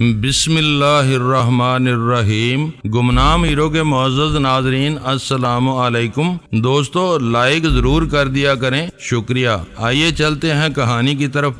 بسم اللہ الرحمن الرحیم۔ گمنام ہیرو کے معزز ناظرین السلام علیکم۔ دوستو لائک ضرور کر دیا کریں، شکریہ۔ آئیے چلتے ہیں کہانی کی طرف۔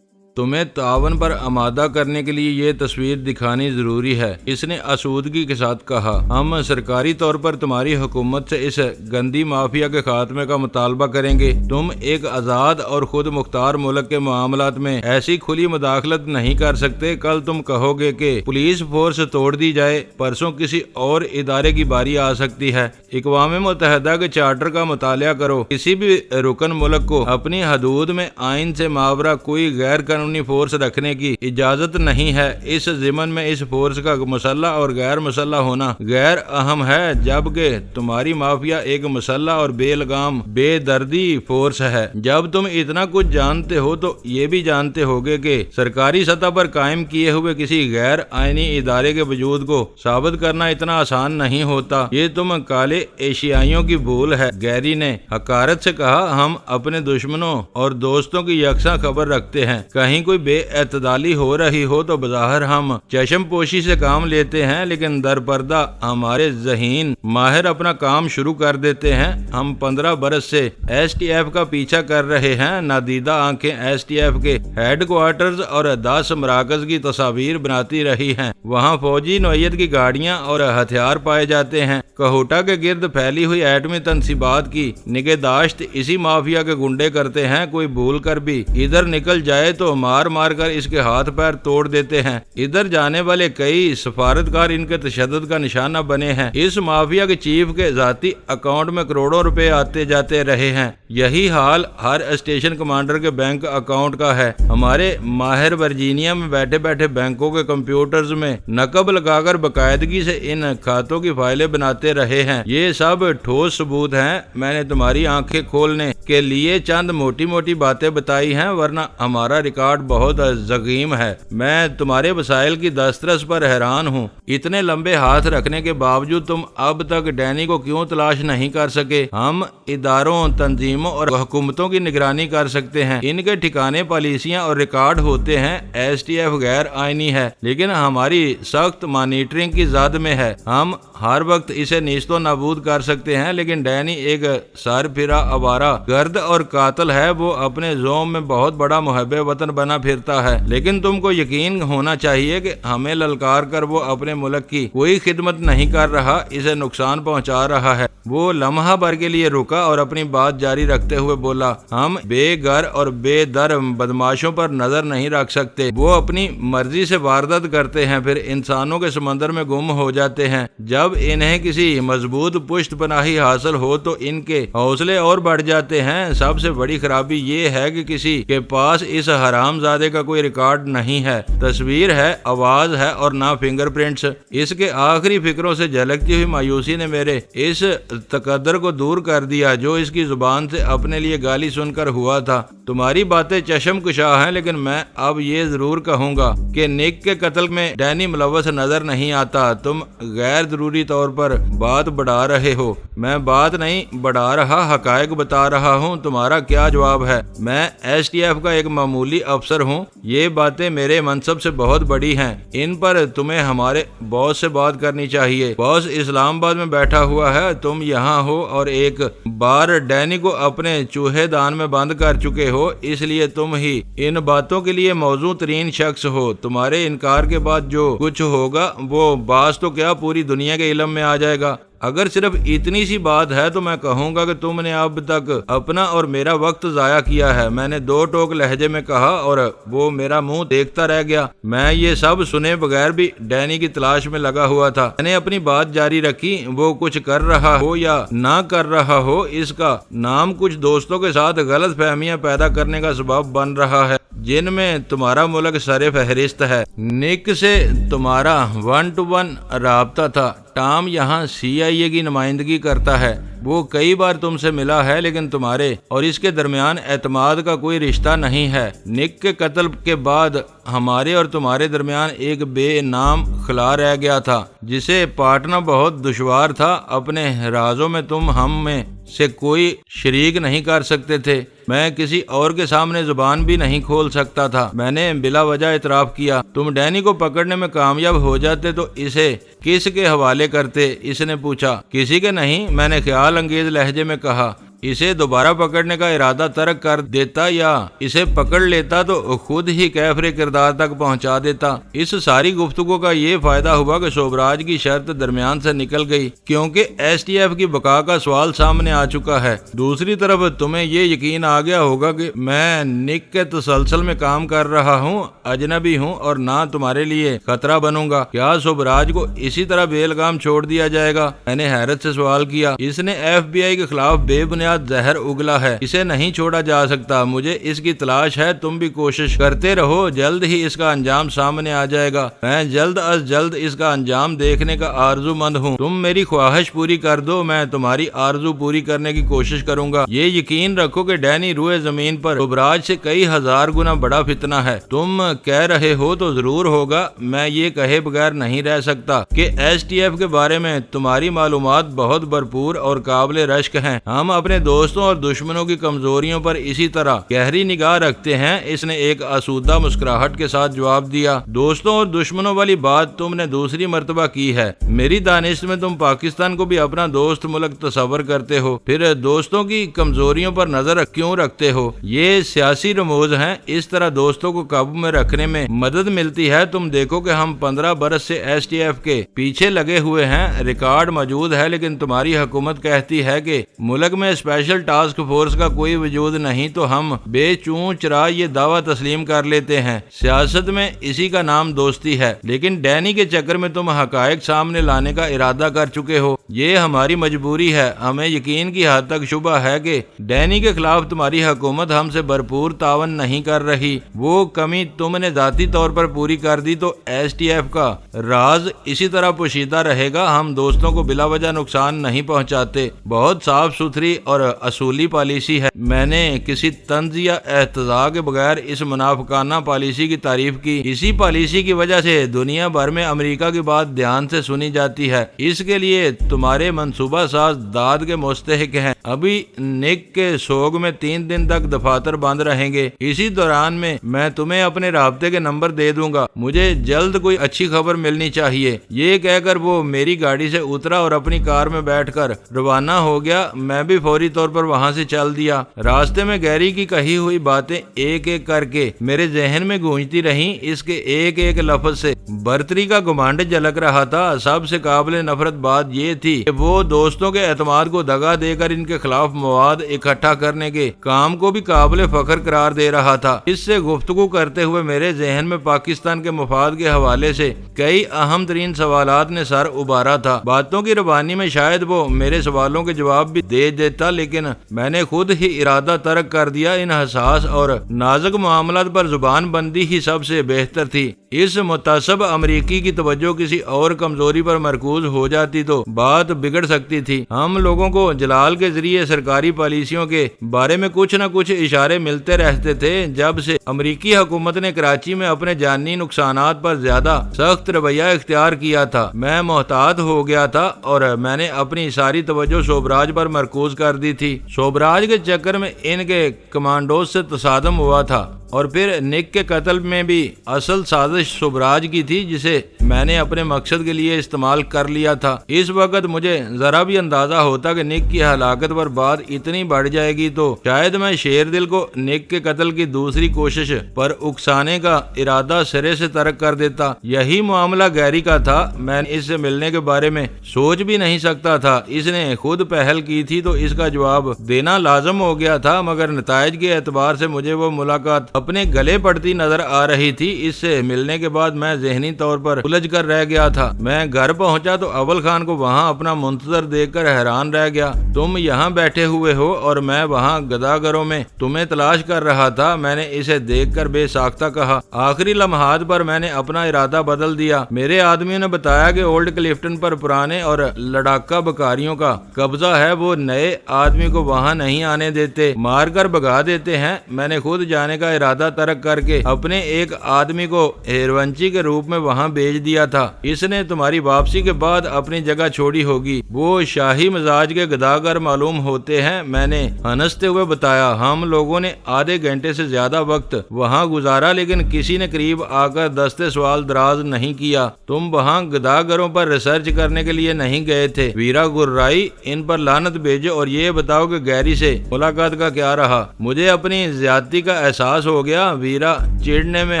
تمہیں تعاون پر آمادہ کرنے کے لیے یہ تصویر دکھانی ضروری ہے، اس نے آسودگی کے ساتھ کہا۔ ہم سرکاری طور پر تمہاری حکومت سے اس گندی مافیا کے خاتمے کا مطالبہ کریں گے۔ تم ایک آزاد اور خود مختار ملک کے معاملات میں ایسی کھلی مداخلت نہیں کر سکتے۔ کل تم کہو گے کہ پولیس فورس توڑ دی جائے، پرسوں کسی اور ادارے کی باری آ سکتی ہے۔ اقوام متحدہ کے چارٹر کا مطالعہ کرو۔ کسی بھی رکن ملک کو اپنی حدود میں آئین سے ماورا کوئی غیر قانونی فورس رکھنے کی اجازت نہیں ہے۔ اس ضمن میں اس فورس کا مسلح اور غیر مسلح ہونا غیر اہم ہے، جبکہ تمہاری مافیا ایک مسلح اور بے لگام بے دردی فورس ہے۔ جب تم اتنا کچھ جانتے ہو تو یہ بھی جانتے ہوگے کہ سرکاری سطح پر قائم کیے ہوئے کسی غیر آئینی ادارے کے وجود کو ثابت کرنا اتنا آسان نہیں ہوتا۔ یہ تم کالے ایشیائیوں کی بھول ہے، گیری نے حقارت سے کہا۔ ہم اپنے دشمنوں اور دوستوں کی یکساں خبر رکھتے ہیں۔ کہیں کوئی بے اعتدالی ہو رہی ہو تو بظاہر ہم چشم پوشی سے کام لیتے ہیں، لیکن در پردہ ہمارے ذہین ماہر اپنا کام شروع کر دیتے ہیں۔ ہم 15 برس سے ایس ٹی ایف کا پیچھا کر رہے ہیں۔ نادیدہ آنکھیں ایس ٹی ایف کے ہیڈ کوارٹرز اور 10 مراکز کی تصاویر بناتی رہی ہیں۔ وہاں فوجی نوعیت کی گاڑیاں اور ہتھیار پائے جاتے ہیں۔ کہوٹا کے گرد پھیلی ہوئی ایٹمی تنصیبات کی نگہداشت اسی مافیا کے گنڈے کرتے ہیں۔ کوئی بھول کر بھی ادھر نکل جائے تو مار مار کر اس کے ہاتھ پیر توڑ دیتے ہیں۔ ادھر جانے والے کئی سفارتکار ان کے تشدد کا نشانہ بنے ہیں۔ اس مافیا کے چیف کے ذاتی اکاؤنٹ میں کروڑوں روپے آتے جاتے رہے ہیں۔ یہی حال ہر اسٹیشن کمانڈر کے بینک اکاؤنٹ کا ہے۔ ہمارے ماہر ورجینیا میں بیٹھے بیٹھے بینکوں کے کمپیوٹرز میں نقب لگا کر باقاعدگی سے ان کھاتوں کی فائلیں بناتے رہے ہیں۔ یہ سب ٹھوس ثبوت ہیں۔ میں نے تمہاری آنکھیں کھولنے کے لیے چند موٹی موٹی باتیں بتائی ہیں، ورنہ ہمارا ریکارڈ بہت ضخیم ہے۔ میں تمہارے وسائل کی دسترس پر حیران ہوں۔ اتنے لمبے ہاتھ رکھنے کے باوجود تم اب تک ڈینی کو کیوں تلاش نہیں کر سکے؟ ہم اداروں، تنظیموں اور حکومتوں کی نگرانی کر سکتے ہیں، ان کے ٹھکانے پالیسیاں اور ریکارڈ ہوتے ہیں۔ ایس ٹی ایف غیر آئینی ہے، لیکن ہماری سخت مانیٹرنگ کی زد میں ہے۔ ہم ہر وقت اسے نیست و نابود کر سکتے ہیں، لیکن ڈینی ایک سر پھرا آوارہ گرد اور قاتل ہے۔ وہ اپنے زوم میں بہت بڑا محب وطن بنا پھرتا ہے، لیکن تم کو یقین ہونا چاہیے کہ ہمیں للکار کر وہ اپنے ملک کی کوئی خدمت نہیں کر رہا، اسے نقصان پہنچا رہا ہے۔ وہ لمحہ بھر کے لیے رکا اور اپنی بات جاری رکھتے ہوئے بولا، ہم بے گھر اور بے در بدماشوں پر نظر نہیں رکھ سکتے۔ وہ اپنی مرضی سے واردات کرتے ہیں، پھر انسانوں کے سمندر میں گم ہو جاتے ہیں۔ جب انہیں کسی مضبوط پشت پناہی حاصل ہو تو ان کے حوصلے اور بڑھ جاتے ہیں۔ سب سے بڑی خرابی یہ ہے کہ کسی کے پاس اس حرام زادے کا کوئی ریکارڈ نہیں ہے، تصویر ہے، آواز ہے اور نہ فنگر پرنٹس۔ اس کے آخری فکروں سے جھلکتی ہوئی مایوسی نے میرے اس تقدر کو دور کر دیا جو اس کی زبان سے اپنے لیے گالی سن کر ہوا تھا۔ تمہاری باتیں چشم کشا ہیں، لیکن میں اب یہ ضرور کہوں گا کہ نک کے قتل میں ڈینی ملوث نظر نہیں آتا۔ تم غیر ضروری طور پر بات بڑھا رہے ہو۔ میں بات نہیں بڑھا رہا، حقائق بتا رہا ہوں۔ تمہارا کیا جواب ہے؟ میں ایس ٹی ایف کا ایک معمولی افسر ہوں۔ یہ باتیں میرے منصب سے بہت بڑی ہیں، ان پر تمہیں ہمارے باس سے بات کرنی چاہیے۔ باس اسلام آباد میں بیٹھا ہوا ہے، تم یہاں ہو اور ایک بار ڈینی کو اپنے چوہے دان میں بند کر چکے ہو، اس لیے تم ہی ان باتوں کے لیے موزوں ترین شخص ہو۔ تمہارے انکار کے بعد جو کچھ ہوگا وہ باس تو کیا پوری دنیا کے علم میں آ جائے گا۔ اگر صرف اتنی سی بات ہے تو میں کہوں گا کہ تم نے اب تک اپنا اور میرا وقت ضائع کیا ہے۔ میں نے 2 ٹوک لہجے میں کہا اور وہ میرا منہ دیکھتا رہ گیا۔ میں یہ سب سنے بغیر بھی ڈینی کی تلاش میں لگا ہوا تھا۔ میں نے اپنی بات جاری رکھی۔ وہ کچھ کر رہا ہو یا نہ کر رہا ہو، اس کا نام کچھ دوستوں کے ساتھ غلط فہمیاں پیدا کرنے کا سبب بن رہا ہے، جن میں تمہارا ملک سر فہرست ہے۔ نک سے تمہارا 1 to 1 رابطہ تھا۔ ٹام یہاں سی آئی اے کی نمائندگی کرتا ہے۔ وہ کئی بار تم سے ملا ہے، لیکن تمہارے اور اس کے درمیان اعتماد کا کوئی رشتہ نہیں ہے۔ نک کے قتل کے بعد ہمارے اور تمہارے درمیان ایک بے نام خلا رہ گیا تھا، جسے پاٹنا بہت دشوار تھا۔ اپنے رازوں میں تم ہم میں سے کوئی شریک نہیں کر سکتے تھے۔ میں کسی اور کے سامنے زبان بھی نہیں کھول سکتا تھا۔ میں نے بلا وجہ اعتراف کیا۔ تم ڈینی کو پکڑنے میں کامیاب ہو جاتے تو اسے کس کے حوالے کرتے؟ اس نے پوچھا۔ کسی کے نہیں، میں نے خیال انگیز لہجے میں کہا۔ اسے دوبارہ پکڑنے کا ارادہ ترک کر دیتا یا اسے پکڑ لیتا تو خود ہی کیفر کردار تک پہنچا دیتا۔ اس ساری گفتگو کا یہ فائدہ ہوا کہ شوبراج کی شرط درمیان سے نکل گئی، کیونکہ ایس ٹی ایف کی بقا کا سوال سامنے آ چکا ہے۔ دوسری طرف تمہیں یہ یقین آ گیا ہوگا کہ میں نک کے تسلسل میں کام کر رہا ہوں، اجنبی ہوں اور نہ تمہارے لیے خطرہ بنوں گا۔ کیا شوبراج کو اسی طرح بے لگام چھوڑ دیا جائے گا؟ میں نے حیرت سے سوال کیا۔ اس نے ایف بی آئی کے خلاف بے بنیاد زہر اگلا ہے، اسے نہیں چھوڑا جا سکتا۔ مجھے اس کی تلاش ہے، تم بھی کوشش کرتے رہو، جلد ہی اس کا انجام سامنے آ جائے گا۔ میں جلد از جلد اس کا انجام دیکھنے کا آرزو مند ہوں۔ تم میری خواہش پوری کر دو، میں تمہاری آرزو پوری کرنے کی کوشش کروں گا۔ یہ یقین رکھو کہ ڈینی روئے زمین پر شوبراج سے کئی ہزار گنا بڑا فتنہ ہے۔ تم کہہ رہے ہو تو ضرور ہوگا، میں یہ کہے بغیر نہیں رہ سکتا کہ ایس ٹی ایف کے بارے میں تمہاری معلومات بہت بھرپور اور قابل رشک ہیں۔ ہم اپنے دوستوں اور دشمنوں کی کمزوریوں پر اسی طرح گہری نگاہ رکھتے ہیں۔ اس نے ایک آسودہ مسکراہٹ کے ساتھ جواب دیا۔ دوستوں اور دشمنوں والی بات تم نے دوسری مرتبہ کی ہے۔ میری دانش میں تم پاکستان کو بھی اپنا دوست ملک تصور کرتے ہو، پھر دوستوں کی کمزوریوں پر نظر کیوں رکھتے ہو؟ یہ سیاسی رموز ہیں، اس طرح دوستوں کو قابو میں رکھنے میں مدد ملتی ہے۔ تم دیکھو کہ ہم 15 برس سے ایس ٹی ایف کے پیچھے لگے ہوئے ہیں، ریکارڈ موجود ہے، لیکن تمہاری حکومت کہتی ہے کہ ملک میں اسپیشل ٹاسک فورس کا کوئی وجود نہیں، تو ہم بے چون چرا یہ دعویٰ تسلیم کر لیتے ہیں۔ سیاست میں اسی کا نام دوستی ہے، لیکن ڈینی کے چکر میں تم حقائق سامنے لانے کا ارادہ کر چکے ہو۔ یہ ہماری مجبوری ہے۔ ہمیں یقین کی حد تک شبہ ہے کہ ڈینی کے خلاف تمہاری حکومت ہم سے بھرپور تعاون نہیں کر رہی۔ وہ کمی تم نے ذاتی طور پر پوری کر دی تو ایس ٹی ایف کا راز اسی طرح پوشیدہ رہے گا۔ ہم دوستوں کو بلا وجہ نقصان نہیں پہنچاتے۔ بہت صاف ستھری اور اصولی پالیسی ہے۔ میں نے کسی طنز یا احتجاج کے بغیر اس منافقانہ پالیسی کی تعریف کی۔ اسی پالیسی کی وجہ سے دنیا بھر میں امریکہ کی بات دھیان سے سنی جاتی ہے۔ اس کے لیے تمہارے منصوبہ ساز داد کے مستحق ہیں۔ ابھی نک کے سوگ میں 3 دن تک دفاتر بند رہیں گے۔ اسی دوران میں تمہیں اپنے رابطے کے نمبر دے دوں گا۔ مجھے جلد کوئی اچھی خبر ملنی چاہیے۔ یہ کہہ کر وہ میری گاڑی سے اترا اور اپنی کار میں بیٹھ کر روانہ ہو گیا۔ میں بھی فوری طور پر وہاں سے چل دیا۔ راستے میں گیری کی کہی ہوئی باتیں ایک ایک کر کے میرے ذہن میں گونجتی رہیں۔ اس کے ایک ایک لفظ سے برتری کا گمانڈ جھلک رہا تھا۔ سب سے قابل نفرت بات یہ تھی کہ وہ دوستوں کے اعتماد کو دغا دے کر ان کے خلاف مواد اکٹھا کرنے کے کام کو بھی قابل فخر قرار دے رہا تھا۔ اس سے گفتگو کرتے ہوئے میرے ذہن میں پاکستان کے مفاد کے حوالے سے کئی اہم ترین سوالات نے سر ابھارا تھا۔ باتوں کی روانی میں شاید وہ میرے سوالوں کے جواب بھی دے دیتا، لیکن میں نے خود ہی ارادہ ترک کر دیا۔ ان حساس اور نازک معاملات پر زبان بندی ہی سب سے بہتر تھی۔ اس متعصب امریکی کی توجہ کسی اور کمزوری پر مرکوز ہو جاتی تو بات بگڑ سکتی تھی۔ ہم لوگوں کو جلال کے ذریعے سرکاری پالیسیوں کے بارے میں کچھ نہ کچھ اشارے ملتے رہتے تھے۔ جب سے امریکی حکومت نے کراچی میں اپنے جانی نقصانات پر زیادہ سخت رویہ اختیار کیا تھا، میں محتاط ہو گیا تھا اور میں نے اپنی ساری توجہ شوبراج پر مرکوز کر دی تھی۔ شوبراج کے چکر میں ان کے کمانڈوز سے تصادم ہوا تھا اور پھر نک کے قتل میں بھی اصل سازش شوبراج کی تھی، جسے میں نے اپنے مقصد کے لیے استعمال کر لیا تھا۔ اس وقت مجھے ذرا بھی اندازہ ہوتا کہ نک کی ہلاکت پر بات اتنی بڑھ جائے گی تو شاید میں شیر دل کو نک کے قتل کی دوسری کوشش پر اکسانے کا ارادہ سرے سے ترک کر دیتا۔ یہی معاملہ گیری کا تھا۔ میں اس سے ملنے کے بارے میں سوچ بھی نہیں سکتا تھا۔ اس نے خود پہل کی تھی تو اس کا جواب دینا لازم ہو گیا تھا، مگر نتائج کے اعتبار سے مجھے وہ ملاقات اپنے گلے پڑتی نظر آ رہی تھی۔ اس سے ملنے کے بعد میں ذہنی طور پر الجھ کر رہ گیا تھا۔ میں گھر پہنچا تو اول خان کو وہاں اپنا منتظر دیکھ کر حیران رہ گیا۔ تم یہاں بیٹھے ہوئے ہو اور میں وہاں گداگروں میں تمہیں تلاش کر رہا تھا، میں نے اسے دیکھ کر بے ساختہ کہا۔ آخری لمحات پر میں نے اپنا ارادہ بدل دیا۔ میرے آدمیوں نے بتایا کہ اولڈ کلفٹن پر پرانے اور لڑاکا بکاریوں کا قبضہ ہے۔ وہ نئے آدمی کو وہاں نہیں آنے دیتے، مار کر بھگا دیتے ہیں۔ میں نے خود جانے کا ارادہ ارادہ ترک کر کے اپنے ایک آدمی کو ہیرونچی کے روپ میں وہاں بھیج دیا تھا۔ اس نے تمہاری واپسی کے بعد اپنی جگہ چھوڑی ہوگی۔ وہ شاہی مزاج کے گداگر معلوم ہوتے ہیں، میں نے ہنستے ہوئے بتایا۔ ہم لوگوں نے آدھے گھنٹے سے زیادہ وقت وہاں گزارا، لیکن کسی نے قریب آ کر دستے سوال دراز نہیں کیا۔ تم وہاں گداگروں پر ریسرچ کرنے کے لیے نہیں گئے تھے؟ ویرا گرائی۔ ان پر لعنت بھیجو اور یہ بتاؤ کہ گیری سے ملاقات کا کیا رہا؟ مجھے اپنی زیادتی کا احساس ہو گیا۔ ویرا چڑھنے میں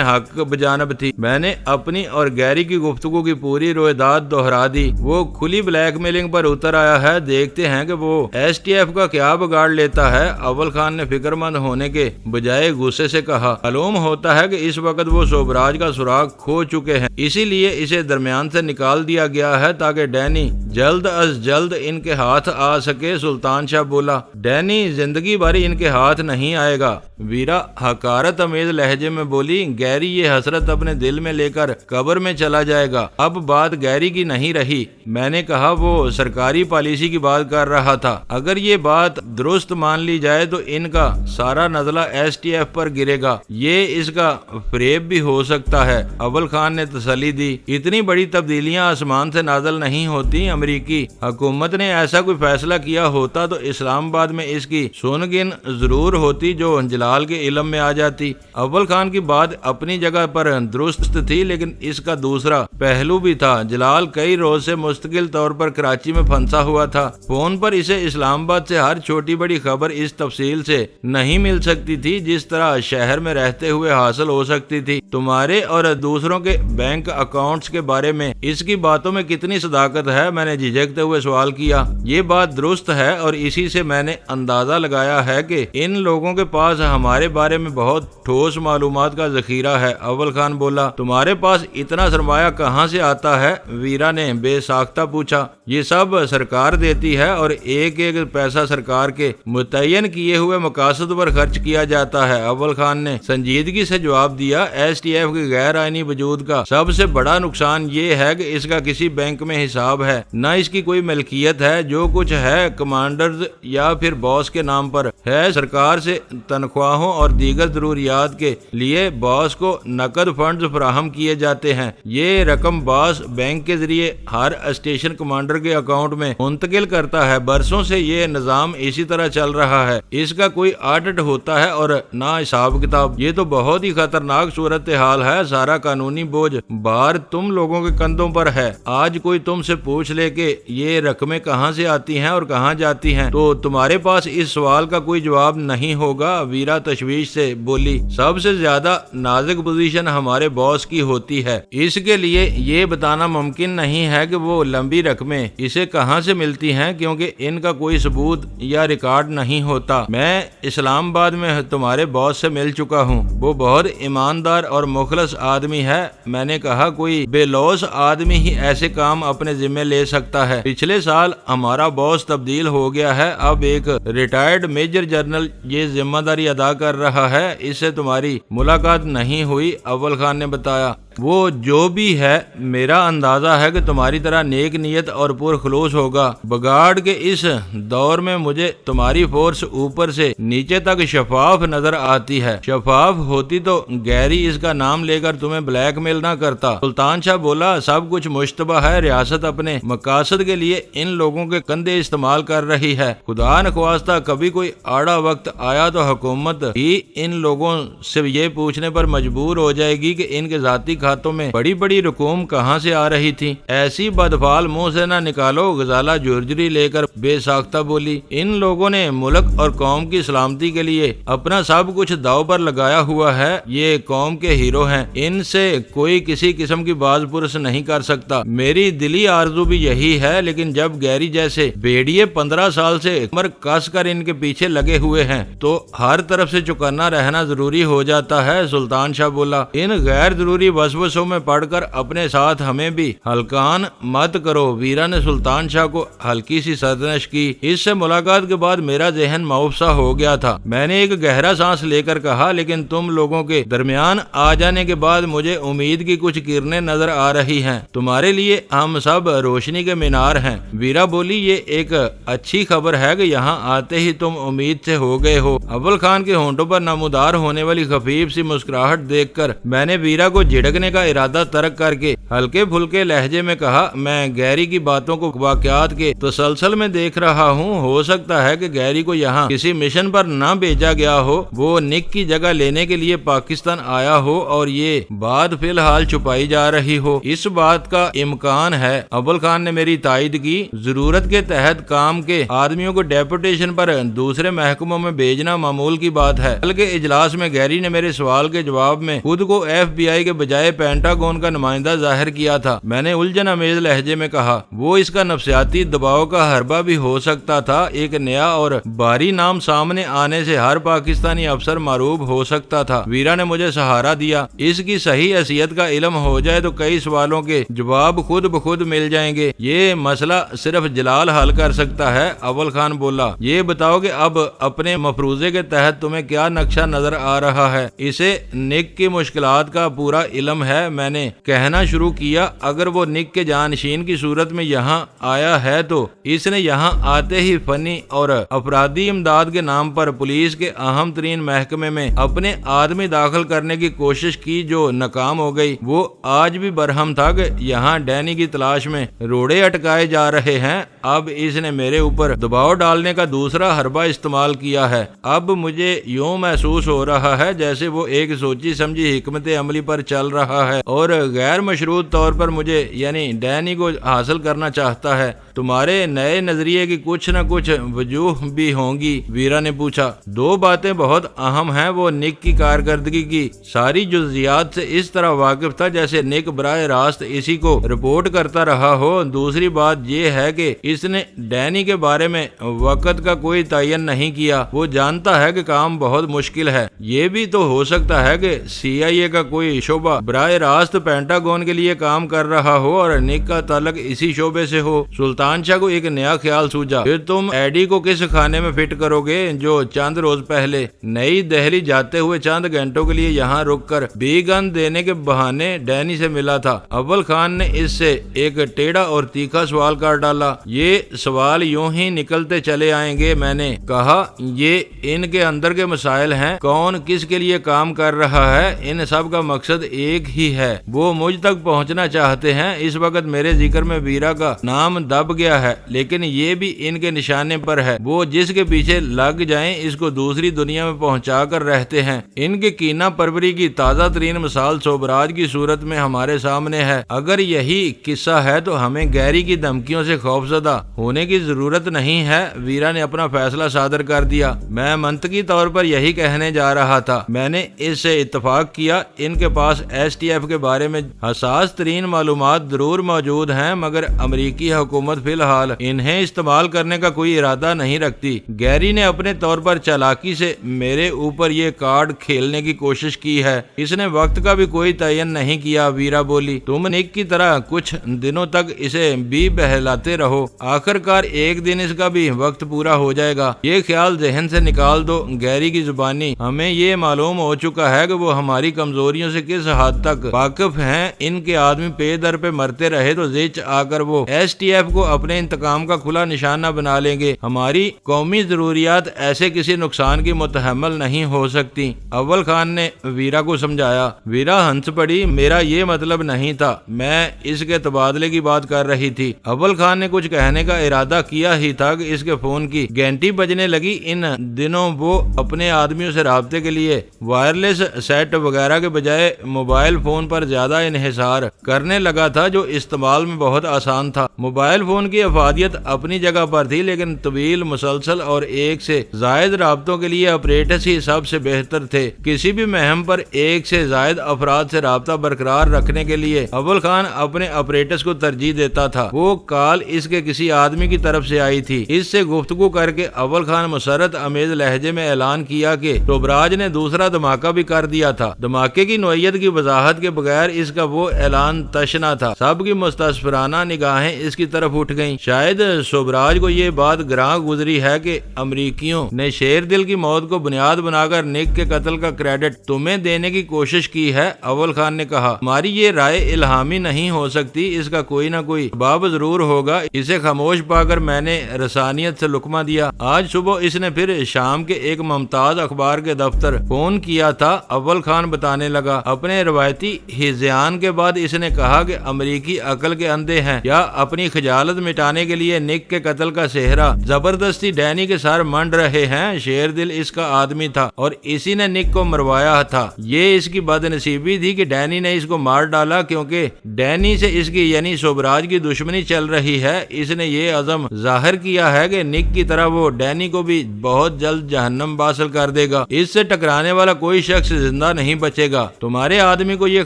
حق بجانب تھی۔ میں نے اپنی اور گیری کی گفتگو کی پوری روایت دہرا دی۔ وہ کھلی بلیک میلنگ پر اتر آیا ہے، دیکھتے ہیں کہ وہ ایس ٹی ایف کا کیا بگاڑ لیتا ہے۔ اول خان نے فکر مند ہونے کے بجائے غصے سے کہا، معلوم ہوتا ہے کہ اس وقت وہ سوبراج کا سراغ کھو چکے ہیں، اسی لیے اسے درمیان سے نکال دیا گیا ہے تاکہ ڈینی جلد از جلد ان کے ہاتھ آ سکے۔ سلطان شاہ بولا، ڈینی زندگی بھر ان کے ہاتھ نہیں آئے گا۔ ویرا حقارت امیز لہجے میں بولی، گیری یہ حسرت اپنے دل میں لے کر قبر میں چلا جائے گا۔ اب بات گیری کی نہیں رہی۔ میں نے کہا وہ سرکاری پالیسی کی بات کر رہا تھا۔ اگر یہ بات درست مان لی جائے تو ان کا سارا نزلہ ایس ٹی ایف پر گرے گا۔ یہ اس کا فریب بھی ہو سکتا ہے۔ اول خان نے تسلی دی، اتنی بڑی تبدیلیاں آسمان سے نازل نہیں ہوتی۔ امریکی حکومت نے ایسا کوئی فیصلہ کیا ہوتا تو اسلام آباد میں اس کی سونگن ضرور ہوتی جو جلال کے علم میں آ جاتی۔ اول خان کی بات اپنی جگہ پر درست تھی، لیکن اس کا دوسرا پہلو بھی تھا۔ جلال کئی روز سے مستقل طور پر کراچی میں پھنسا ہوا تھا۔ فون پر اسے اسلام آباد سے ہر چھوٹی بڑی خبر اس تفصیل سے نہیں مل سکتی تھی جس طرح شہر میں رہتے ہوئے حاصل ہو سکتی تھی۔ تمہارے اور دوسروں کے بینک اکاؤنٹس کے بارے میں اس کی باتوں میں کتنی صداقت ہے؟ میں نے جھجکتے ہوئے سوال کیا۔ یہ بات درست ہے اور اسی سے میں نے اندازہ لگایا ہے کہ ان لوگوں کے پاس ہمارے بارے میں بہت ٹھوس معلومات کا ذخیرہ ہے۔ اول خان بولا، تمہارے پاس اتنا سرمایہ کہاں سے آتا ہے؟ ویرا نے بے ساختہ پوچھا۔ یہ سب سرکار دیتی ہے اور ایک ایک پیسہ سرکار کے متعین کیے ہوئے مقاصد پر خرچ کیا جاتا ہے۔ اول خان نے سنجیدگی سے جواب دیا، ایس ٹی ایف کے غیر آئینی وجود کا سب سے بڑا نقصان یہ ہے کہ اس کا کسی بینک میں حساب ہے، نہ اس کی کوئی ملکیت ہے۔ جو کچھ ہے کمانڈرز یا پھر باس کے نام پر ہے۔ سرکار سے تنخواہوں اور دیگر ضروریات کے لیے باس کو نقد فنڈز فراہم کیے جاتے ہیں۔ یہ رقم باس بینک کے ذریعے ہر اسٹیشن کمانڈر کے اکاؤنٹ میں منتقل کرتا ہے۔ برسوں سے یہ نظام اسی طرح چل رہا ہے۔ اس کا کوئی آڈٹ ہوتا ہے اور نہ حساب کتاب۔ یہ تو بہت ہی خطرناک صورتحال ہے۔ سارا قانونی بوجھ بار تم لوگوں کے کندھوں پر ہے۔ آج کوئی تم سے پوچھ لے کہ یہ رقمیں کہاں سے آتی ہیں اور کہاں جاتی ہیں تو تمہارے پاس اس سوال کا کوئی جواب نہیں ہوگا۔ ویرا تشویش سے بولی، سب سے زیادہ نازک پوزیشن ہمارے باس کی ہوتی ہے۔ اس کے لیے یہ بتانا ممکن نہیں ہے کہ وہ لمبی رقمیں اسے کہاں سے ملتی ہیں کیونکہ ان کا کوئی ثبوت یا ریکارڈ نہیں ہوتا۔ میں اسلام آباد میں تمہارے باس سے مل چکا ہوں، وہ بہت ایماندار اور مخلص آدمی ہے۔ میں نے کہا کوئی بے لوث آدمی ہی ایسے کام اپنے ذمہ لے سکتا ہے۔ پچھلے سال ہمارا باس تبدیل ہو گیا ہے، اب ایک ریٹائرڈ میجر جنرل یہ ذمہ داری ادا کر رہا ہے۔ اس سے تمہاری ملاقات نہیں ہوئی، اول خان نے بتایا۔ وہ جو بھی ہے میرا اندازہ ہے کہ تمہاری طرح نیک نیت اور پرخلوص ہوگا۔ بگاڑ کے اس دور میں مجھے تمہاری فورس اوپر سے نیچے تک شفاف نظر آتی ہے۔ شفاف ہوتی تو گیری اس کا نام لے کر تمہیں بلیک میل نہ کرتا۔ سلطان شاہ بولا، سب کچھ مشتبہ ہے۔ ریاست اپنے مقاصد کے لیے ان لوگوں کے کندھے استعمال کر رہی ہے۔ خدا نخواستہ کبھی کوئی آڑا وقت آیا تو حکومت ہی ان لوگوں سے یہ پوچھنے پر مجبور ہو جائے گی کہ ان کے ذاتی کھاتوں میں بڑی بڑی رقوم کہاں سے آ رہی تھی۔ ایسی بدفعل منہ سے نہ نکالو، غزالہ جرجری لے کر بے ساختہ بولی۔ ان لوگوں نے ملک اور قوم کی سلامتی کے لیے اپنا سب کچھ داؤ پر لگایا ہوا ہے۔ یہ قوم کے ہیرو ہیں، ان سے کوئی کسی قسم کی باز پرس نہیں کر سکتا۔ میری دلی آرزو بھی یہی ہے، لیکن جب گیری جیسے بھیڑیے 15 سال سے کمر کس کر ان کے پیچھے لگے ہوئے ہیں تو ہر طرف سے چوکنا رہنا ضروری ہو جاتا ہے۔ سلطان شاہ بولا، ان غیر ضروری وسوسوں میں پڑھ کر اپنے ساتھ ہمیں بھی ہلکان مت کرو۔ ویرا نے سلطان شاہ کو ہلکی سی سرزنش کی۔ اس سے ملاقات کے بعد میرا ذہن معاف سا ہو گیا تھا۔ میں نے ایک گہرا سانس لے کر کہا، لیکن تم لوگوں کے درمیان آ جانے کے بعد مجھے امید کی کچھ کرنیں نظر آ رہی ہیں۔ تمہارے لیے ہم سب روشنی کے مینار ہیں۔ ویرا بولی، یہ ایک اچھی خبر ہے کہ یہاں آتے ہی تم امید سے ہو گئے ہو۔ اول خان کے ہونٹوں پر نمودار ہونے والی خفیف سی مسکراہٹ دیکھ کر میں نے ویرا کو جھڑکنے کا ارادہ ترک کر کے ہلکے پھلکے لہجے میں کہا، میں گیری کی باتوں کو واقعات کے تسلسل میں دیکھ رہا ہوں۔ ہو سکتا ہے کہ گیری کو یہاں کسی مشن پر نہ بھیجا گیا ہو، وہ نک کی جگہ لینے کے لیے پاکستان آیا ہو اور یہ بات فی الحال چھپائی جا رہی ہو۔ اس بات کا امکان ہے۔ اول خان نے میری تائید کی۔ ضرورت کے تحت کام کے آدمیوں کو ڈیپوٹیشن پر دوسرے محکموں میں بھیجنا معمول کی بات ہے۔ کل کے اجلاس میں گیری نے میرے سوال کے جواب میں خود کو FBI کے بجائے پینٹاگون کا نمائندہ ظاہر کیا تھا۔ میں نے الجھن امیز لہجے میں کہا، وہ اس کا نفسیاتی دباؤ کا حربہ بھی ہو سکتا تھا۔ ایک نیا اور بھاری نام سامنے آنے سے ہر پاکستانی افسر معروف ہو سکتا تھا۔ ویرا نے مجھے سہارا دیا۔ اس کی صحیح حیثیت کا علم ہو جائے تو کئی سوالوں کے جواب خود بخود مل جائیں گے۔ یہ مسئلہ صرف جلال حل کر سکتا ہے۔ اول خان بولا، یہ بتاؤ کہ اب اپنے مفروضے کے تحت تمہیں کیا نقشہ نظر آ رہا ہے؟ اسے نک کی مشکلات کا پورا علم ہے، میں نے کہنا شروع کیا۔ اگر وہ نک کے جانشین کی صورت میں یہاں آیا ہے تو اس نے یہاں آتے ہی فنی اور افرادی امداد کے نام پر پولیس کے اہم ترین محکمے میں اپنے آدمی داخل کرنے کی کوشش کی جو ناکام ہو گئی۔ وہ آج بھی برہم تھا کہ یہاں ڈینی کی تلاش میں روڑے اٹکائے جا رہے ہیں۔ اب اس نے میرے اوپر دباؤ ڈالنے کا دوسرا حربہ استعمال کیا ہے۔ اب مجھے یوں محسوس ہو رہا ہے جیسے وہ ایک سوچی سمجھی حکمت عملی پر چل رہا ہے اور غیر مشروط طور پر مجھے یعنی ڈینی کو حاصل کرنا چاہتا ہے۔ تمہارے نئے نظریے کی کچھ نہ کچھ وجوہ بھی ہوں گی، ویرا نے پوچھا۔ دو باتیں بہت اہم ہیں۔ وہ نک کی کارکردگی کی ساری جزیات سے اس طرح واقف تھا جیسے نک براہ راست اسی کو رپورٹ کرتا رہا ہو۔ دوسری بات یہ ہے کہ اس نے ڈینی کے بارے میں وقت کا کوئی تعین نہیں کیا۔ وہ جانتا ہے کہ کام بہت مشکل ہے۔ یہ بھی تو ہو سکتا ہے کہ CIA کا کوئی شعبہ براہ راست پینٹاگون کے لیے کام کر رہا ہو اور نک کا تعلق اسی شعبے سے ہو۔ سلطان شاہ کو ایک نیا خیال سوجا۔ پھر تم ایڈی کو کس خانے میں فٹ کرو گے جو چند روز پہلے نئی دہلی جاتے ہوئے چند گھنٹوں کے لیے یہاں رک کر بی گن دینے کے بہانے ڈینی سے ملا تھا؟ اول خان نے اس سے ایک ٹیڑھا اور تیکھا سوال کر ڈالا۔ یہ سوال یوں ہی نکلتے چلے آئیں گے، میں نے کہا۔ یہ ان کے اندر کے مسائل ہیں۔ کون کس کے لیے کام کر رہا ہے، ان سب کا مقصد ایک ہی ہے۔ وہ مجھ تک پہنچنا چاہتے ہیں۔ اس وقت میرے ذکر میں ویرا کا نام دب گیا ہے، لیکن یہ بھی ان کے نشانے پر ہے۔ وہ جس کے پیچھے لگ جائیں اس کو دوسری دنیا میں پہنچا کر رہتے ہیں۔ ان کے کینہ پروری کی تازہ ترین مثال سوبراج کی صورت میں ہمارے سامنے ہے۔ اگر یہی قصہ ہے تو ہمیں گیری کی دھمکیوں سے خوفزدہ ہونے کی ضرورت نہیں ہے۔ ویرا نے اپنا فیصلہ صادر کر دیا۔ میں منطقی طور پر یہی کہنے جا رہا تھا۔ میں نے اس سے اتفاق کیا۔ ان کے پاس STF کے بارے میں حساس ترین معلومات ضرور موجود ہیں، مگر امریکی حکومت فی الحال انہیں استعمال کرنے کا کوئی ارادہ نہیں رکھتی۔ گیری نے اپنے طور پر چالاکی سے میرے اوپر یہ کارڈ کھیلنے کی کوشش کی ہے۔ اس نے وقت کا بھی کوئی تعین نہیں کیا، ویرا بولی۔ تم نک کی طرح کچھ دنوں تک اسے بھی بہلاتے رہو، آخر کار ایک دن اس کا بھی وقت پورا ہو جائے گا۔ یہ خیال ذہن سے نکال دو۔ گیری کی زبانی ہمیں یہ معلوم ہو چکا ہے کہ وہ ہماری کمزوریوں سے کس حد تک واقف ہیں۔ ان کے آدمی پے در پہ مرتے رہے تو زچ آ کر وہ STF کو اپنے انتقام کا کھلا نشانہ بنا لیں گے۔ ہماری قومی ضروریات ایسے کسی نقصان کی متحمل نہیں ہو سکتی، اول خان نے ویرا کو سمجھایا۔ ویرا ہنس پڑی۔ میرا یہ مطلب نہیں تھا، میں اس کے تبادلے کی بات کر رہی تھی۔ اول خان نے کچھ کہنے کا ارادہ کیا ہی تھا کہ اس کے فون کی گھنٹی بجنے لگی۔ ان دنوں وہ اپنے آدمیوں سے رابطے کے لیے وائرلیس سیٹ وغیرہ کے بجائے موبائل فون پر زیادہ انحصار کرنے لگا تھا، جو استعمال میں بہت آسان تھا۔ موبائل فون فون کی افادیت اپنی جگہ پر تھی، لیکن طویل، مسلسل اور ایک سے زائد رابطوں کے لیے آپریٹرز ہی سب سے بہتر تھے۔ کسی بھی مہم پر ایک سے زائد افراد سے رابطہ برقرار رکھنے کے لیے اول خان اپنے آپریٹرز کو ترجیح دیتا تھا۔ وہ کال اس کے کسی آدمی کی طرف سے آئی تھی۔ اس سے گفتگو کر کے اول خان مسرت امیز لہجے میں اعلان کیا کہ شوبراج نے دوسرا دھماکہ بھی کر دیا تھا۔ دھماکے کی نوعیت کی وضاحت کے بغیر اس کا وہ اعلان تشنا تھا۔ سب کی مستصفرانہ نگاہیں اس کی طرف اٹھ گئیں۔ شاید شوبراج کو یہ بات گراں گزری ہے کہ امریکیوں نے شیر دل کی موت کو بنیاد بنا کر نک کے قتل کا کریڈٹ تمہیں دینے کی کوشش کی ہے۔ اول خان نے کہا، ہماری یہ رائے الہامی نہیں ہو سکتی، اس کا کوئی نہ کوئی باب ضرور ہوگا۔ اسے خاموش پا کر میں نے رسانیت سے لقمہ دیا۔ آج صبح اس نے پھر شام کے ایک ممتاز اخبار کے دفتر فون کیا تھا۔ اول خان بتانے لگا، اپنے روایتی ہذیان کے بعد اس نے کہا کہ امریکی عقل کے اندھے ہیں یا اپنی خجالت مٹانے کے لیے نک کے قتل کا صحرا زبردستی ڈینی کے سر منڈ رہے ہیں۔ شیر دل اس کا آدمی تھا اور اسی نے نک کو مروایا تھا۔ یہ اس کی بد نصیبی تھی کہ ڈینی نے اس کو مار ڈالا، کیونکہ ڈینی سے اس کی یعنی شوبراج کی دشمنی چل رہی ہے۔ اس نے یہ عزم ظاہر کیا ہے کہ نک کی طرح وہ ڈینی کو بھی بہت جلد جہنم واصل کر دے گا۔ اس سے ٹکرانے والا کوئی شخص زندہ نہیں بچے گا۔ تمہارے آدمی کو یہ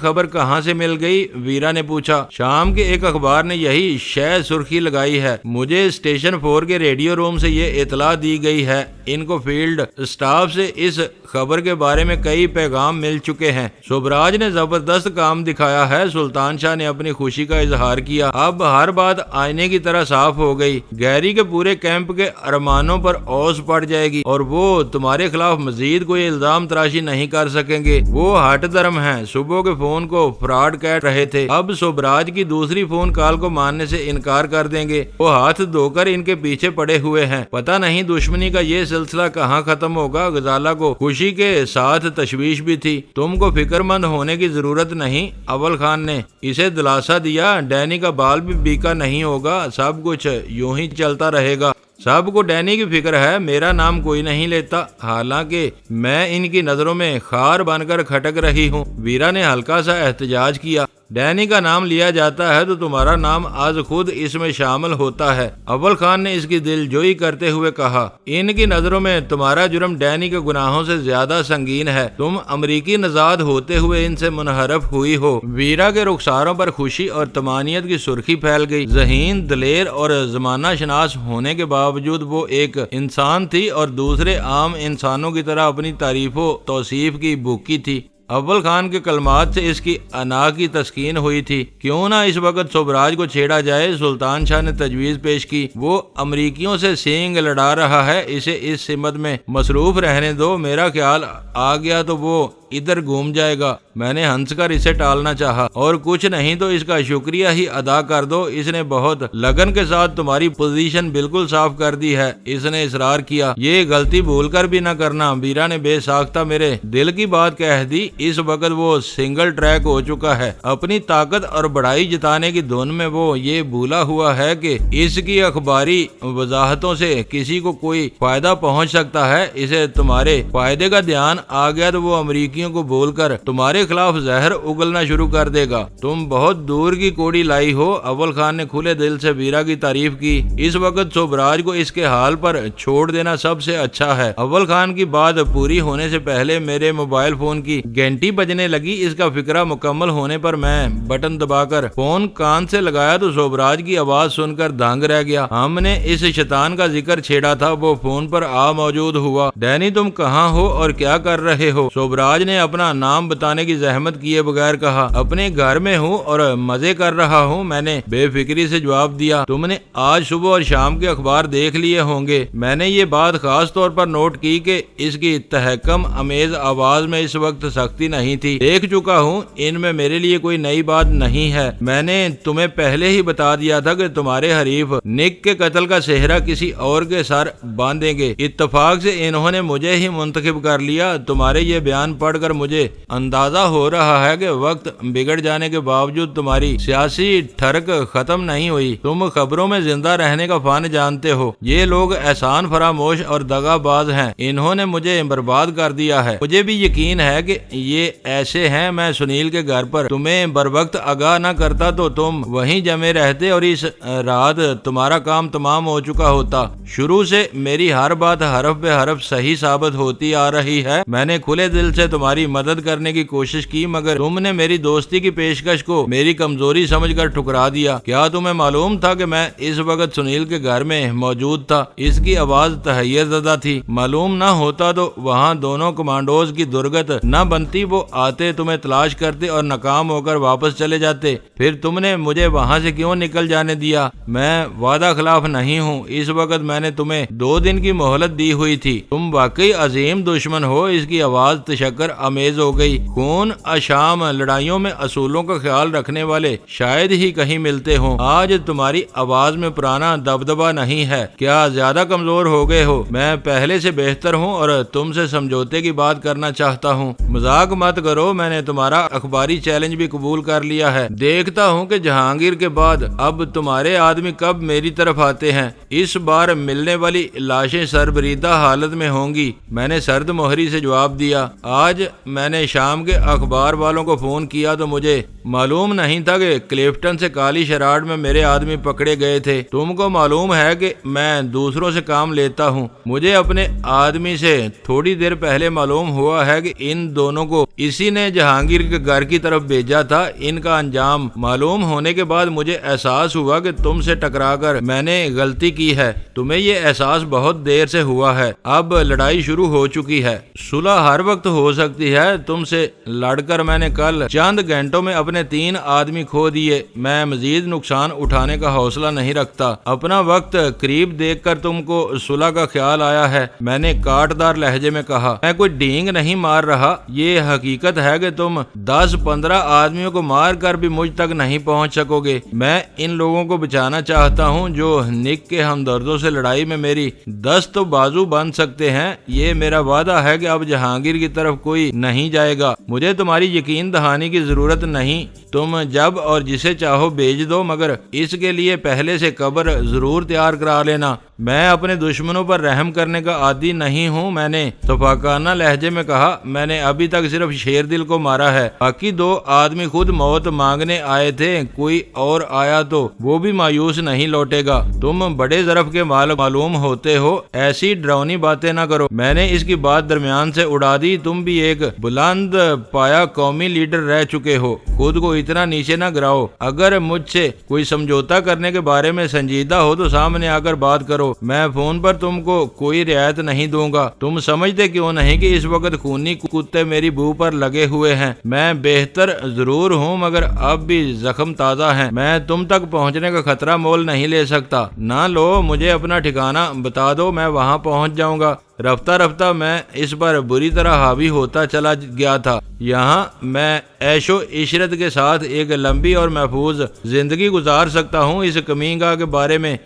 خبر کہاں سے مل گئی؟ ویرا نے پوچھا۔ شام کے ایک اخبار نے یہی شے سرخی لگائی ہے۔ مجھے اسٹیشن 4 کے ریڈیو روم سے یہ اطلاع دی گئی ہے۔ ان کو فیلڈ اسٹاف سے اس خبر کے بارے میں کئی پیغام مل چکے ہیں۔ شوبراج نے زبردست کام دکھایا ہے۔ سلطان شاہ نے اپنی خوشی کا اظہار کیا۔ اب ہر بات آئینے کی طرح صاف ہو گئی۔ گیری کے پورے کیمپ کے ارمانوں پر اوس پڑ جائے گی اور وہ تمہارے خلاف مزید کوئی الزام تراشی نہیں کر سکیں گے۔ وہ ہٹ درم ہیں۔ صبح کے فون کو فراڈ کہہ رہے تھے، اب شوبراج کی دوسری فون کال کو ماننے سے انکار کر دیں گے۔ وہ ہاتھ دھو کر ان کے پیچھے پڑے ہوئے ہیں۔ پتہ نہیں دشمنی کا یہ سلسلہ کہاں ختم ہوگا۔ غزالہ کو خوشی کے ساتھ تشویش بھی تھی۔ تم کو فکر مند ہونے کی ضرورت نہیں، اول خان نے اسے دلاسا دیا۔ ڈینی کا بال بھی بیکا نہیں ہوگا، سب کچھ یوں ہی چلتا رہے گا۔ سب کو ڈینی کی فکر ہے، میرا نام کوئی نہیں لیتا، حالانکہ میں ان کی نظروں میں خار بن کر کھٹک رہی ہوں۔ ویرا نے ہلکا سا احتجاج کیا۔ ڈینی کا نام لیا جاتا ہے تو تمہارا نام آج خود اس میں شامل ہوتا ہے، اول خان نے اس کی دل جوئی کرتے ہوئے کہا۔ ان کی نظروں میں تمہارا جرم ڈینی کے گناہوں سے زیادہ سنگین ہے۔ تم امریکی نژاد ہوتے ہوئے ان سے منحرف ہوئی ہو۔ ویرا کے رخساروں پر خوشی اور طمانینت کی سرخی پھیل گئی۔ ذہین، دلیر اور زمانہ شناس ہونے کے باوجود وہ ایک انسان تھی اور دوسرے عام انسانوں کی طرح اپنی تعریف و توصیف کی بھوکی تھی۔ اول خان کے کلمات سے اس کی انا کی تسکین ہوئی تھی۔ کیوں نہ اس وقت شوبراج کو چھیڑا جائے؟ سلطان شاہ نے تجویز پیش کی۔ وہ امریکیوں سے سینگ لڑا رہا ہے، اسے اس سمت میں مصروف رہنے دو۔ میرا خیال آ گیا تو وہ ادھر گھوم جائے گا۔ میں نے ہنس کر اسے ٹالنا چاہا، اور کچھ نہیں تو اس کا شکریہ ہی ادا کر دو۔ اس نے بہت لگن کے ساتھ تمہاری پوزیشن بالکل صاف کر دی ہے، اس نے اصرار کیا۔ یہ غلطی بھول کر بھی نہ کرنا۔ ویرا نے بے ساختہ میرے دل کی بات کہہ دی۔ اس وقت وہ سنگل ٹریک ہو چکا ہے۔ اپنی طاقت اور بڑائی جتانے کی دھن میں وہ یہ بھولا ہوا ہے کہ اس کی اخباری وضاحتوں سے کسی کو کوئی فائدہ پہنچ سکتا ہے۔ اسے تمہارے فائدے کا دھیان آ گیا تو وہ امریکیوں کو بول کر تمہارے خلاف زہر اگلنا شروع کر دے گا۔ تم بہت دور کی کوڑی لائی ہو۔ اول خان نے کھلے دل سے ویرا کی تعریف کی۔ اس وقت شوبراج کو اس کے حال پر چھوڑ دینا سب سے اچھا ہے۔ اول خان کی بات پوری ہونے سے پہلے میرے موبائل فون کی گھنٹی بجنے لگی۔ اس کا فکرہ مکمل ہونے پر میں بٹن دبا کر فون کان سے لگایا تو شوبراج کی آواز سن کر دھانگ رہ گیا۔ ہم نے اس شیطان کا ذکر چھیڑا تھا، وہ فون پر آ موجود ہوا۔ ڈینی تم کہاں ہو اور کیا کر رہے ہو؟ شوبراج نے اپنا نام بتانے کی زحمت کیے بغیر کہا۔ اپنے گھر میں ہوں اور مزے کر رہا ہوں، میں نے بے فکری سے جواب دیا۔ تم نے آج صبح اور شام کے اخبار دیکھ لیے ہوں گے۔ میں نے یہ بات خاص طور پر نوٹ کی کہ اس کی تحکم امیز آواز میں اس وقت سختی نہیں تھی۔ دیکھ چکا ہوں، ان میں میرے لیے کوئی نئی بات نہیں ہے۔ میں نے تمہیں پہلے ہی بتا دیا تھا کہ تمہارے حریف نک کے قتل کا صحرا کسی اور کے سر باندھیں گے۔ اتفاق سے انہوں نے مجھے ہی منتخب کر لیا۔ تمہارے یہ بیان پڑھ پڑھ کر مجھے اندازہ ہو رہا ہے کہ وقت بگڑ جانے کے باوجود تمہاری سیاسی ٹھرک ختم نہیں ہوئی۔ تم خبروں میں زندہ رہنے کا فن جانتے ہو۔ یہ لوگ احسان فراموش اور دغا باز ہیں، انہوں نے مجھے برباد کر دیا ہے۔ مجھے بھی یقین ہے کہ یہ ایسے ہیں۔ میں سنیل کے گھر پر تمہیں بر وقت آگاہ نہ کرتا تو تم وہیں جمے رہتے اور اس رات تمہارا کام تمام ہو چکا ہوتا۔ شروع سے میری ہر بات حرف بے حرف صحیح ثابت ہوتی آ رہی ہے۔ میں نے کھلے دل سے تمہاری مدد کرنے کی کوشش کی، مگر تم نے میری دوستی کی پیشکش کو میری کمزوری سمجھ کر ٹھکرا دیا۔ کیا تمہیں معلوم تھا کہ میں اس وقت سنیل کے گھر میں موجود تھا؟ اس کی آواز تحیر زدہ تھی۔ معلوم نہ ہوتا تو وہاں دونوں کمانڈوز کی درگت نہ بنتی، وہ آتے تمہیں تلاش کرتے اور ناکام ہو کر واپس چلے جاتے۔ پھر تم نے مجھے وہاں سے کیوں نکل جانے دیا؟ میں وعدہ خلاف نہیں ہوں۔ اس وقت میں نے تمہیں 2 دن کی مہلت دی ہوئی تھی۔ تم واقعی عظیم دشمن ہو۔ اس کی آواز تشکر آمیز ہو گئی۔ خون اشام لڑائیوں میں اصولوں کا خیال رکھنے والے شاید ہی کہیں ملتے ہوں۔ آج تمہاری آواز میں پرانا دبدبا نہیں ہے۔ کیا زیادہ کمزور ہو گئے ہو؟ میں پہلے سے بہتر ہوں اور تم سے سمجھوتے کی بات کرنا چاہتا ہوں۔ مذاق مت کرو، میں نے تمہارا اخباری چیلنج بھی قبول کر لیا ہے۔ دیکھتا ہوں کہ جہانگیر کے بعد اب تمہارے آدمی کب میری طرف آتے ہیں۔ اس بار ملنے والی لاشیں سربریدہ حالت میں ہوں گی۔ میں نے سرد مہری سے جواب دیا۔ آج میں نے شام کے اخبار والوں کو فون کیا تو مجھے معلوم نہیں تھا کہ کلیفٹن سے کالی شراڈ میں میرے آدمی پکڑے گئے تھے۔ تم کو معلوم ہے کہ میں دوسروں سے کام لیتا ہوں۔ مجھے اپنے آدمی سے تھوڑی دیر پہلے معلوم ہوا ہے کہ ان دونوں کو اسی نے جہانگیر کے گھر کی طرف بھیجا تھا۔ ان کا انجام معلوم ہونے کے بعد مجھے احساس ہوا کہ تم سے ٹکرا کر میں نے غلطی کی ہے۔ تمہیں یہ احساس بہت دیر سے ہوا ہے۔ اب لڑائی شروع ہو چکی ہے۔ صلح ہر وقت ہو سکتی ہے۔ تم سے لڑ کر میں نے کل چند گھنٹوں میں اپنے 3 آدمی کھو دیے۔ میں مزید نقصان اٹھانے کا حوصلہ نہیں رکھتا۔ اپنا وقت قریب دیکھ کر تم کو صلح کا خیال آیا ہے، میں نے کاٹدار لہجے میں کہا۔ میں کوئی ڈینگ نہیں مار رہا۔ یہ حقیقت ہے کہ تم 10-15 آدمیوں کو مار کر بھی مجھ تک نہیں پہنچ سکو گے۔ میں ان لوگوں کو بچانا چاہتا ہوں جو نک کے ہمدردوں سے لڑائی میں میری دست و بازو بن سکتے ہیں۔ یہ میرا وعدہ ہے کہ اب جہانگیر کی طرف کوئی نہیں جائے گا۔ مجھے تمہاری یقین دہانی کی ضرورت نہیں۔ تم جب اور جسے چاہو بھیج دو، مگر اس کے لیے پہلے سے قبر ضرور تیار کرا لینا۔ میں اپنے دشمنوں پر رحم کرنے کا عادی نہیں ہوں، میں نے صفاقانہ لہجے میں کہا۔ میں نے ابھی تک صرف شیر دل کو مارا ہے۔ باقی 2 آدمی خود موت مانگنے آئے تھے، کوئی اور آیا تو وہ بھی مایوس نہیں لوٹے گا۔ تم بڑے ظرف کے معلوم ہوتے ہو، ایسی ڈراؤنی باتیں نہ کرو۔ میں نے اس کی بات درمیان سے اڑا دی۔ تم بھی ایک بلند پایا قومی لیڈر رہ چکے ہو، خود کو اتنا نیچے نہ گراؤ۔ اگر مجھ سے کوئی سمجھوتا کرنے کے بارے میں سنجیدہ ہو تو سامنے آ کر بات کرو۔ میں فون پر تم کو کوئی رعایت نہیں دوں گا۔ تم سمجھتے کیوں نہیں کہ اس وقت خونی کتے میری بو پر لگے ہوئے ہیں؟ میں بہتر ضرور ہوں، مگر اب بھی زخم تازہ ہیں۔ میں تم تک پہنچنے کا خطرہ مول نہیں لے سکتا۔ نہ لو، مجھے اپنا ٹھکانہ بتا دو، میں وہاں پہنچ جاؤں گا۔ رفتہ رفتہ میں اس پر بری طرح حاوی ہوتا چلا گیا تھا۔ یہاں میں عیش و عشرت کے ساتھ ایک لمبی اور محفوظ زندگی گزار سکتا ہوں۔ اس کمینگاہ کے بارے میں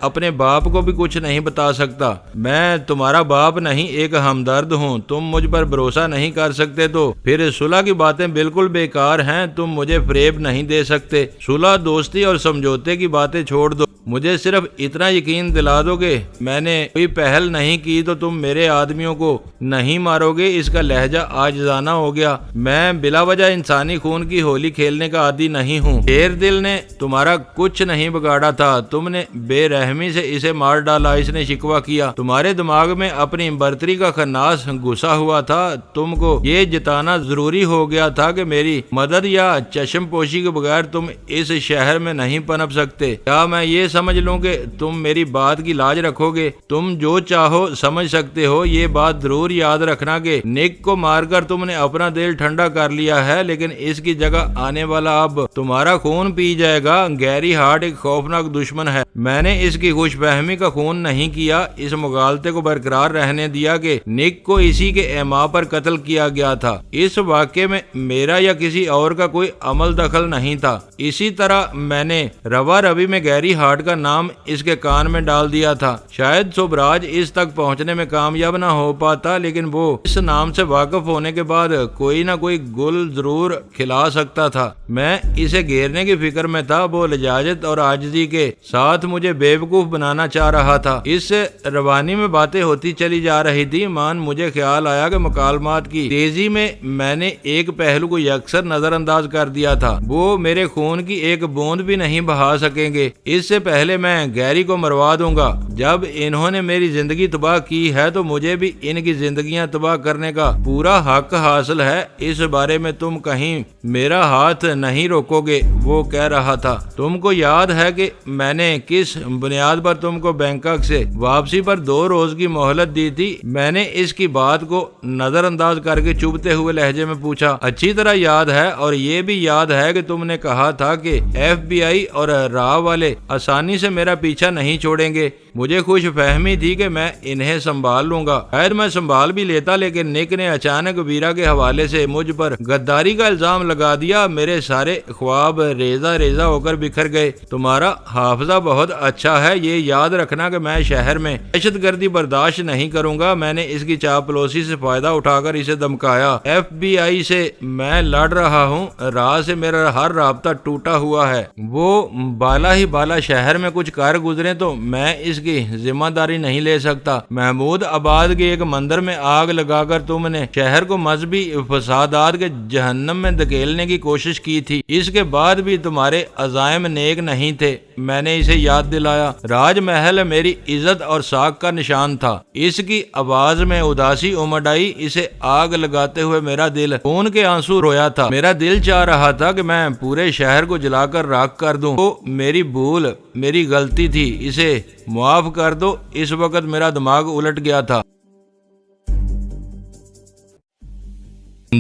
اپنے باپ کو بھی کچھ نہیں بتا سکتا۔ میں تمہارا باپ نہیں، ایک ہمدرد ہوں۔ تم مجھ پر بھروسہ نہیں کر سکتے تو پھر صلح کی باتیں بالکل بیکار ہیں۔ تم مجھے فریب نہیں دے سکتے۔ صلح، دوستی اور سمجھوتے کی باتیں چھوڑ دو۔ مجھے صرف اتنا یقین دلا دو کہ میں نے کوئی پہل نہیں کی تو تم میرے آدمیوں کو نہیں مارو گے۔ اس کا لہجہ عاجزانہ ہو گیا۔ میں بلا وجہ انسانی خون کی ہولی کھیلنے کا عادی نہیں ہوں۔ شیر دل نے تمہارا کچھ نہیں بگاڑا تھا، تم نے بے رحمی سے اسے مار ڈالا۔ اس نے شکوہ کیا۔ تمہارے دماغ میں اپنی برتری کا خناس گھسا ہوا تھا۔ تم کو یہ جتانا ضروری ہو گیا تھا کہ میری مدد یا چشم پوشی کے بغیر تم اس شہر میں نہیں پنپ سکتے۔ کیا میں یہ سمجھ لوں کہ تم میری بات کی لاج رکھو گے؟ تم جو چاہو سمجھ سکتے ہو۔ یہ بات ضرور یاد رکھنا کہ نک کو مار کر تم نے اپنا دل ٹھنڈا کر لیا ہے، لیکن اس کی جگہ آنے والا اب تمہارا خون پی جائے گا۔ گیری ہارٹ ایک خوفناک دشمن ہے۔ میں نے اس کی خوش فہمی کا خون نہیں کیا، اس مغالطے کو برقرار رہنے دیا کہ نک کو اسی کے ایما پر قتل کیا گیا تھا۔ اس واقعے میں میرا یا کسی اور کا کوئی عمل دخل نہیں تھا۔ اسی طرح میں نے روا روی میں گیری ہارٹ کاٹ کر نام اس کے کان میں ڈال دیا تھا۔ شاید سوبراج اس تک پہنچنے میں کامیاب نہ ہو پاتا، لیکن وہ اس نام سے واقف ہونے کے بعد کوئی نہ کوئی گل ضرور کھلا سکتا تھا۔ میں اسے گھیرنے کی فکر میں تھا۔ وہ لجاجت اور عاجزی کے ساتھ مجھے بیوقوف بنانا چاہ رہا تھا۔ اس سے روانی میں باتیں ہوتی چلی جا رہی تھی۔ مجھے خیال آیا کہ مکالمات کی تیزی میں نے ایک پہلو کو یکسر نظر انداز کر دیا تھا۔ وہ میرے خون کی ایک بوند بھی نہیں بہا سکیں گے۔ اس سے پہلے میں گیری کو مروا دوں گا۔ جب انہوں نے میری زندگی تباہ کی ہے تو مجھے بھی ان کی زندگیاں تباہ کرنے کا پورا حق حاصل ہے۔ اس بارے میں تم کہیں میرا ہاتھ نہیں روکو گے، وہ کہہ رہا تھا۔ تم کو یاد ہے کہ میں نے کس بنیاد پر تم کو بینکاک سے واپسی پر 2 روز کی مہلت دی تھی؟ میں نے اس کی بات کو نظر انداز کر کے چبھتے ہوئے لہجے میں پوچھا۔ اچھی طرح یاد ہے، اور یہ بھی یاد ہے کہ تم نے کہا تھا کہ FBI اور راہ والے آسانی سے میرا پیچھا نہیں چھوڑیں گے۔ مجھے خوش فہمی تھی کہ میں انہیں سنبھال لوں گا۔ خیر میں سنبھال بھی لیتا، لیکن نک نے اچانک ویرا کے حوالے سے مجھ پر غداری کا الزام لگا دیا۔ میرے سارے خواب ریزہ ریزہ ہو کر بکھر گئے۔ تمہارا حافظہ بہت اچھا ہے، یہ یاد رکھنا کہ میں شہر میں دہشت گردی برداشت نہیں کروں گا۔ میں نے اس کی چاپلوسی سے فائدہ اٹھا کر اسے دمکایا۔ FBI سے میں لڑ رہا ہوں، راہ سے میرا ہر رابطہ ٹوٹا ہوا ہے۔ وہ بالا ہی بالا شہر میں کچھ کر گزرے تو میں اس کی ذمہ داری نہیں لے سکتا۔ محمود آباد کے ایک مندر میں آگ لگا کر تم نے شہر کو مذہبی فسادات کے جہنم میں دھکیلنے کی کوشش کی تھی۔ اس کے بعد بھی تمہارے عزائم نیک نہیں تھے۔ میں نے اسے یاد دلایا۔ راج محل میری عزت اور ساکھ کا نشان تھا۔ اس کی آواز میں اداسی امڈ آئی۔ اسے آگ لگاتے ہوئے میرا دل خون کے آنسو رویا تھا۔ میرا دل چاہ رہا تھا کہ میں پورے شہر کو جلا کر راکھ کر دوں۔ وہ میری بھول، میری غلطی تھی، اسے معاف کر دو۔ اس وقت میرا دماغ الٹ گیا تھا۔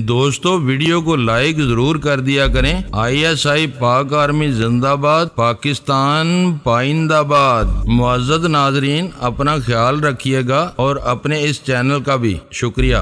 دوستو ویڈیو کو لائک ضرور کر دیا کریں۔ ISI پاک آرمی زندہ باد، پاکستان پائندہ باد۔ معزز ناظرین اپنا خیال رکھیے گا اور اپنے اس چینل کا بھی شکریہ۔